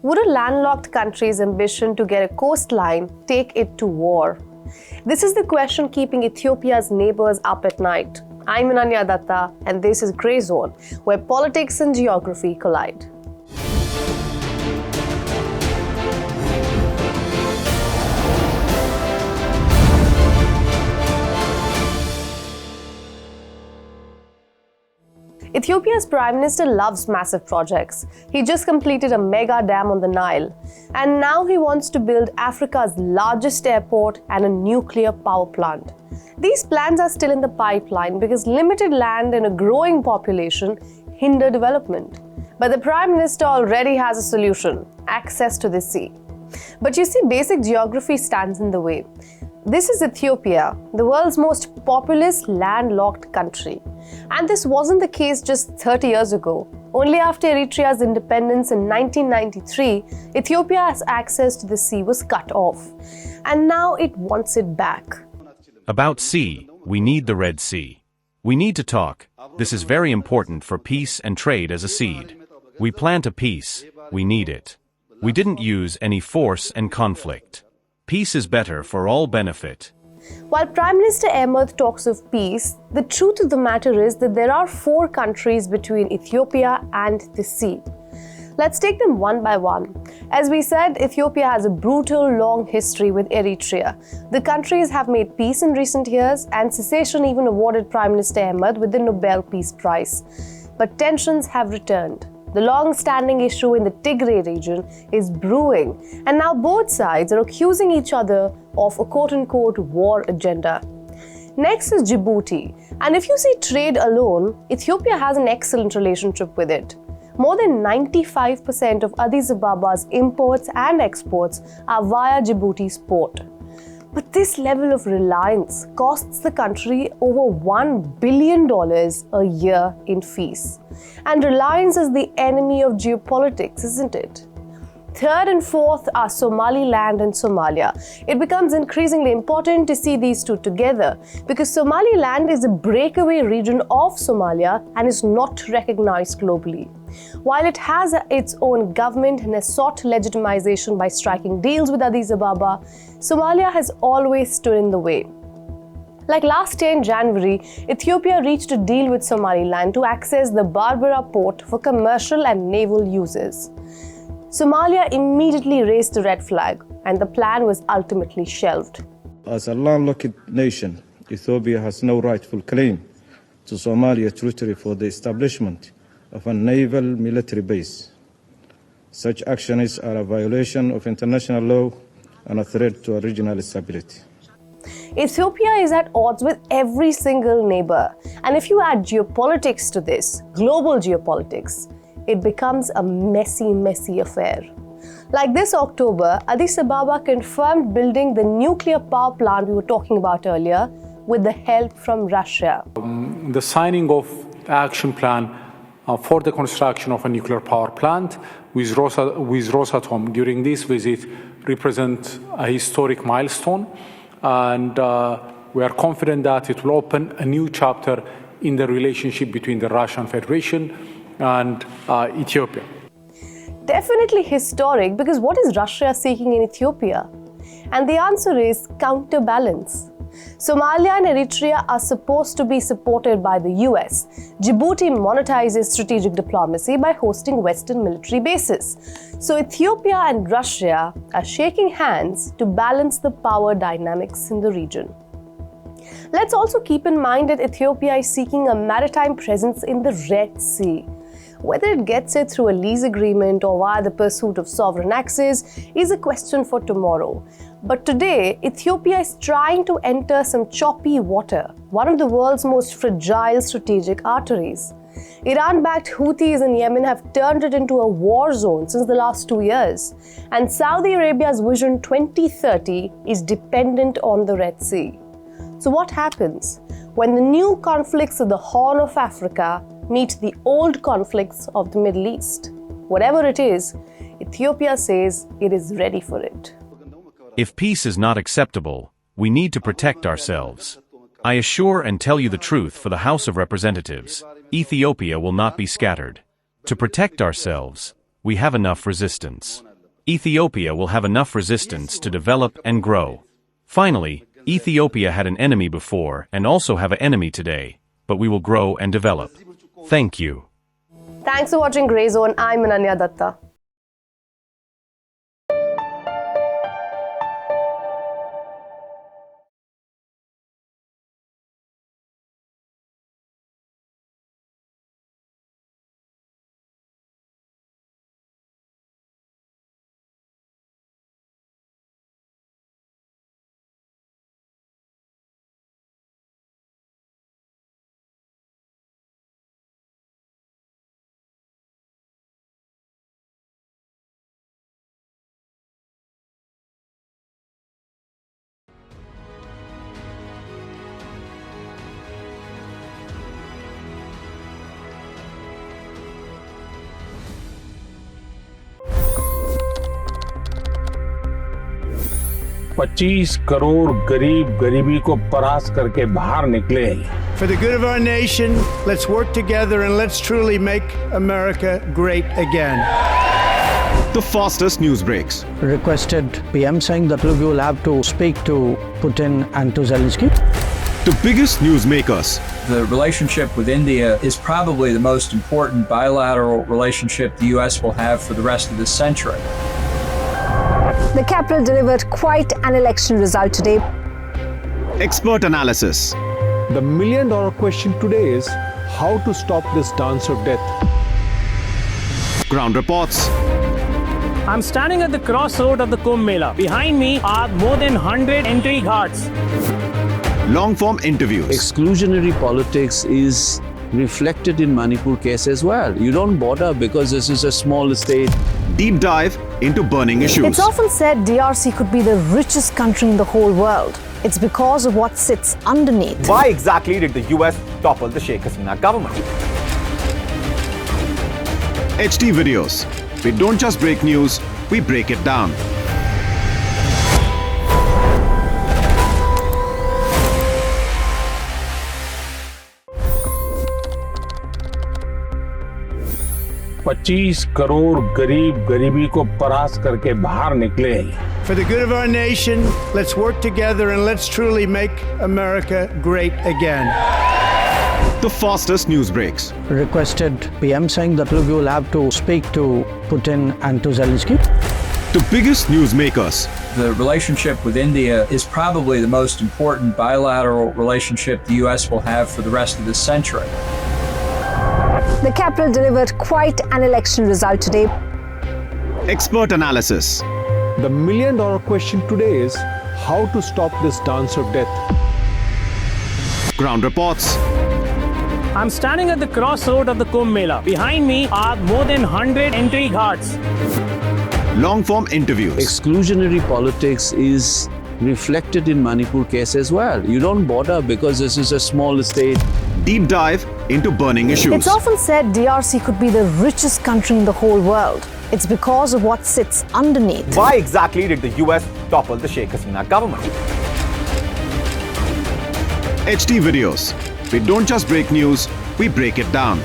Would a landlocked country's ambition to get a coastline take it to war? This is the question keeping Ethiopia's neighbors up at night. I'm Ananya Dutta, and this is Grey Zone, where politics and geography collide. Ethiopia's Prime Minister loves massive projects. He just completed a mega dam on the Nile. And now he wants to build Africa's largest airport and a nuclear power plant. These plans are still in the pipeline because limited land and a growing population hinder development. But the Prime Minister already has a solution: access to the sea. But you see, basic geography stands in the way. This is Ethiopia, the world's most populous landlocked country. And this wasn't the case just 30 years ago. Only after Eritrea's independence in 1993, Ethiopia's access to the sea was cut off. And now it wants it back. About sea, we need the Red Sea. We need to talk. This is very important for peace and trade as a seed. We plant a peace. We need it. We didn't use any force and conflict. Peace is better for all benefit. While Prime Minister Ahmed talks of peace, the truth of the matter is that there are 4 countries between Ethiopia and the sea. Let's take them one by one. As we said, Ethiopia has a brutal, long history with Eritrea. The countries have made peace in recent years, and secession even awarded Prime Minister Ahmed with the Nobel Peace Prize. But tensions have returned. The long-standing issue in the Tigray region is brewing, and now both sides are accusing each other of a quote-unquote war agenda. Next is Djibouti, and if you see trade alone, Ethiopia has an excellent relationship with it. More than 95% of Addis Ababa's imports and exports are via Djibouti's port. But this level of reliance costs the country over $1 billion a year in fees. And reliance is the enemy of geopolitics, isn't it? Third and fourth are Somaliland and Somalia. It becomes increasingly important to see these two together because Somaliland is a breakaway region of Somalia and is not recognized globally. While it has its own government and has sought legitimization by striking deals with Addis Ababa, Somalia has always stood in the way. Like last year in January, Ethiopia reached a deal with Somaliland to access the Berbera port for commercial and naval uses. Somalia immediately raised the red flag, and the plan was ultimately shelved. As a landlocked nation, Ethiopia has no rightful claim to Somalia territory for the establishment of a naval military base. Such actions are a violation of international law and a threat to regional stability. Ethiopia is at odds with every single neighbor. And if you add geopolitics to this, global geopolitics, it becomes a messy affair. Like this October, Addis Ababa confirmed building the nuclear power plant we were talking about earlier with the help from Russia. The signing of the action plan for the construction of a nuclear power plant with Rosatom during this visit represents a historic milestone, and we are confident that it will open a new chapter in the relationship between the Russian Federation and Ethiopia. Definitely historic, because what is Russia seeking in Ethiopia? And the answer is counterbalance. Somalia and Eritrea are supposed to be supported by the US. Djibouti monetizes strategic diplomacy by hosting Western military bases. So Ethiopia and Russia are shaking hands to balance the power dynamics in the region. Let's also keep in mind that Ethiopia is seeking a maritime presence in the Red Sea. Whether it gets it through a lease agreement or via the pursuit of sovereign access is a question for tomorrow. But today, Ethiopia is trying to enter some choppy water, one of the world's most fragile strategic arteries. Iran-backed Houthis in Yemen have turned it into a war zone since the last 2 years. And Saudi Arabia's Vision 2030 is dependent on the Red Sea. So what happens when the new conflicts of the Horn of Africa meet the old conflicts of the Middle East? Whatever it is, Ethiopia says it is ready for it. If peace is not acceptable, we need to protect ourselves. I assure and tell you the truth for the House of Representatives, Ethiopia will not be scattered. To protect ourselves, we have enough resistance. Ethiopia will have enough resistance to develop and grow. Finally, Ethiopia had an enemy before and also have an enemy today, but we will grow and develop. Thank you. Thanks for watching Grey Zone. I'm Ananya Dutta. $25 crore गरीब गरीबी को परास्त करके बाहर निकले। For the good of our nation, let's work together and let's truly make America great again. The fastest news breaks. Requested PM saying that look, you will have to speak to Putin and to Zelensky. The biggest news makers. The relationship with India is probably the most important bilateral relationship the U.S. will have for the rest of this century. The capital delivered quite an election result today. Expert analysis. The million-dollar question today is how to stop this dance of death. Ground reports. I'm standing at the crossroad of the Kumbh Mela. Behind me are more than 100 entry ghats. Long-form interviews. Exclusionary politics is reflected in Manipur case as well. You don't bother because this is a small state. Deep dive into burning issues. It's often said DRC could be the richest country in the whole world. It's because of what sits underneath. Why exactly did the US topple the Sheikh Hasina government? HT videos. We don't just break news, we break it down. $25 crore गरीब गरीबी को परास्त करके बाहर निकले। For the good of our nation, let's work together and let's truly make America great again. The fastest news breaks. Requested PM saying that look, you will have to speak to Putin and to Zelensky. The biggest news makers. The relationship with India is probably the most important bilateral relationship the U.S. will have for the rest of this century. The capital delivered quite an election result today. Expert analysis. The million-dollar question today is how to stop this dance of death. Ground reports. I'm standing at the crossroad of the Kumbh Mela. Behind me are more than 100 entry ghats. Long-form interviews. Exclusionary politics is reflected in Manipur case as well. You don't bother because this is a small state. Deep dive into burning issues. It's often said DRC could be the richest country in the whole world. It's because of what sits underneath. Why exactly did the US topple the Sheikh Hasina government? HT videos. We don't just break news, we break it down.